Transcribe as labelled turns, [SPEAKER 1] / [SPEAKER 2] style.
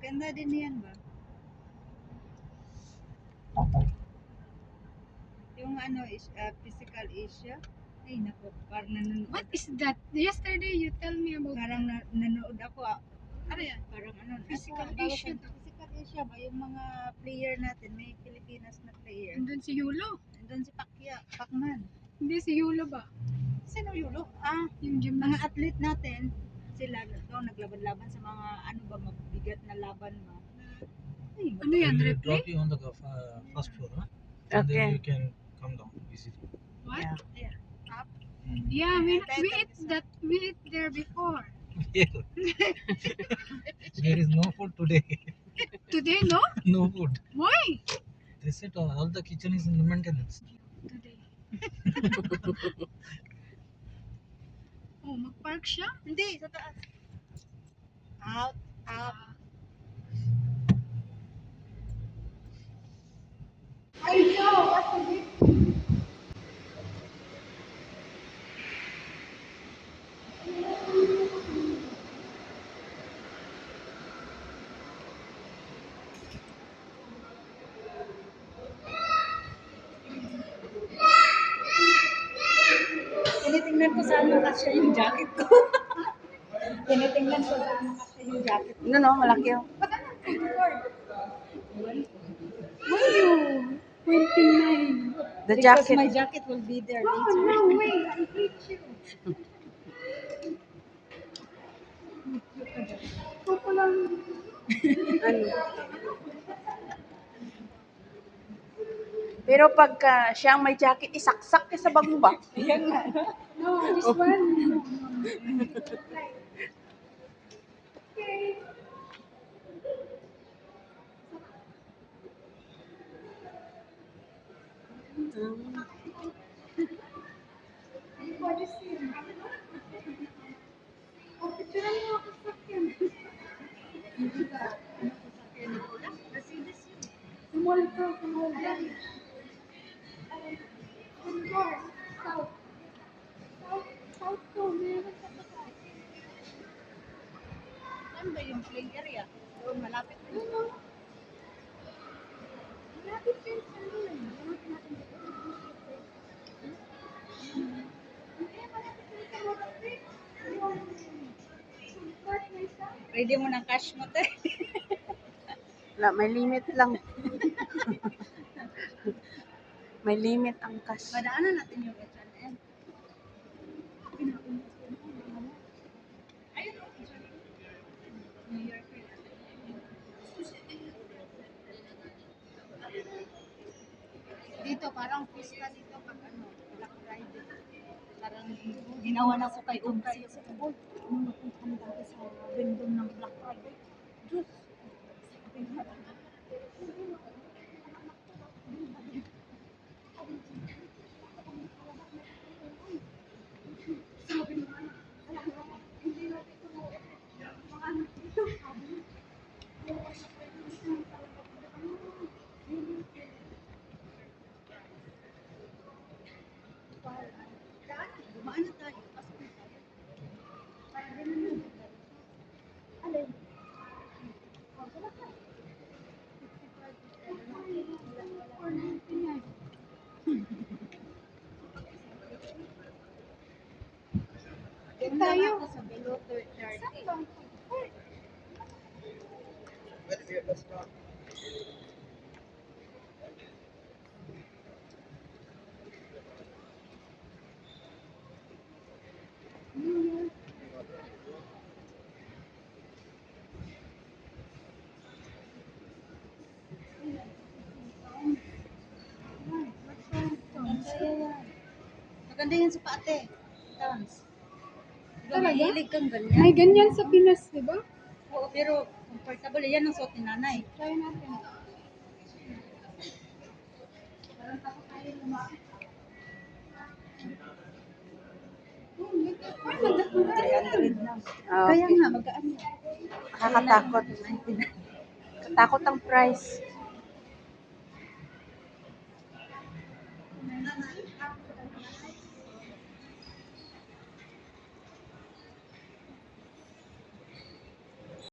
[SPEAKER 1] Maganda din yan ba? Yung ano, physical Asia. Ay, naku, parang nanonood.
[SPEAKER 2] What is that? Yesterday you tell me about
[SPEAKER 1] Parang nanood ako.
[SPEAKER 2] ano yan?
[SPEAKER 1] Parang ano,
[SPEAKER 2] Physical
[SPEAKER 1] tawag
[SPEAKER 2] Asia
[SPEAKER 1] yan?
[SPEAKER 2] to.
[SPEAKER 1] Physical Asia ba? Yung mga player natin, may Pilipinas na player.
[SPEAKER 2] Andun si Yulo.
[SPEAKER 1] Nandun si Pacman.
[SPEAKER 2] Hindi si Yulo ba?
[SPEAKER 1] Sino Yulo?
[SPEAKER 2] Yung
[SPEAKER 1] Mga
[SPEAKER 2] gymnast.
[SPEAKER 1] athlete natin, sila naglaban-laban sa mga ano ba, mabigat na laban ba? Ay,
[SPEAKER 2] Ano yan?
[SPEAKER 3] We'll
[SPEAKER 2] Replay?
[SPEAKER 3] drop you on the first floor, huh? And then
[SPEAKER 4] Okay.
[SPEAKER 3] you can come down easily.
[SPEAKER 2] What?
[SPEAKER 4] Yeah.
[SPEAKER 2] Yeah, we ate there before.
[SPEAKER 3] There is no food today.
[SPEAKER 2] Today, no?
[SPEAKER 3] No food.
[SPEAKER 2] Why?
[SPEAKER 3] They said all the kitchen is in maintenance.
[SPEAKER 2] Today. Oh, mag-park siya?
[SPEAKER 1] Hindi, sa taas. Out.
[SPEAKER 2] I know, what's the big?
[SPEAKER 1] Tinitingnan ko saan nakasya yung jacket ko. Tinitingnan ko saan nakasya yung jacket ko.
[SPEAKER 4] No, malaki yun.
[SPEAKER 2] Mayo, 29.
[SPEAKER 4] The
[SPEAKER 1] Because
[SPEAKER 4] jacket.
[SPEAKER 1] my jacket will be there
[SPEAKER 2] Oh,
[SPEAKER 1] later.
[SPEAKER 2] no, wait, I hate you. Ito pa lang.
[SPEAKER 4] Ano? Pero pagka siyang may jacket, isaksak ka sa bag mo ba?
[SPEAKER 2] No, this one. No. Okay. Body seal. Oh, picture mo ako sa akin. Small to, small down. North, south. South to, meron sa taas.
[SPEAKER 1] Saan ba yung play area? Doon, malapit na yun.
[SPEAKER 2] Malapit yun sa ano eh. Malapit natin dito. Hindi, malapit yun sa Motor Creek. Yung support na isa.
[SPEAKER 1] Ready mo ng cash mo, te.
[SPEAKER 4] Wala, may limit lang. May limit ang cash.
[SPEAKER 1] Padaanan natin yung H&M. Ayun, New York. Dito, parang pista dito pag ano, Black Friday. Parang ginawa na ko kay Umpay. Uy, ano napunta kami dati sa window ng Black Friday? Diyos! Dumaan na tayo. Pasok na tayo. Para ganun na. Alin?
[SPEAKER 2] Tayo.
[SPEAKER 1] Sa below 30. Maganda yan sa paate. Tams.
[SPEAKER 2] Talaga?
[SPEAKER 1] Mahilig kang ganyan.
[SPEAKER 2] May ganyan sa Pinas, di ba?
[SPEAKER 1] Oo, pero comfortable. Yan ang suot ni nanay.
[SPEAKER 2] Try natin. Ay, maganda.
[SPEAKER 1] 300 lang.
[SPEAKER 4] Ah,
[SPEAKER 1] Kaya
[SPEAKER 4] okay.
[SPEAKER 1] nga, magaan.
[SPEAKER 4] Nakakatakot. Katakot ang price.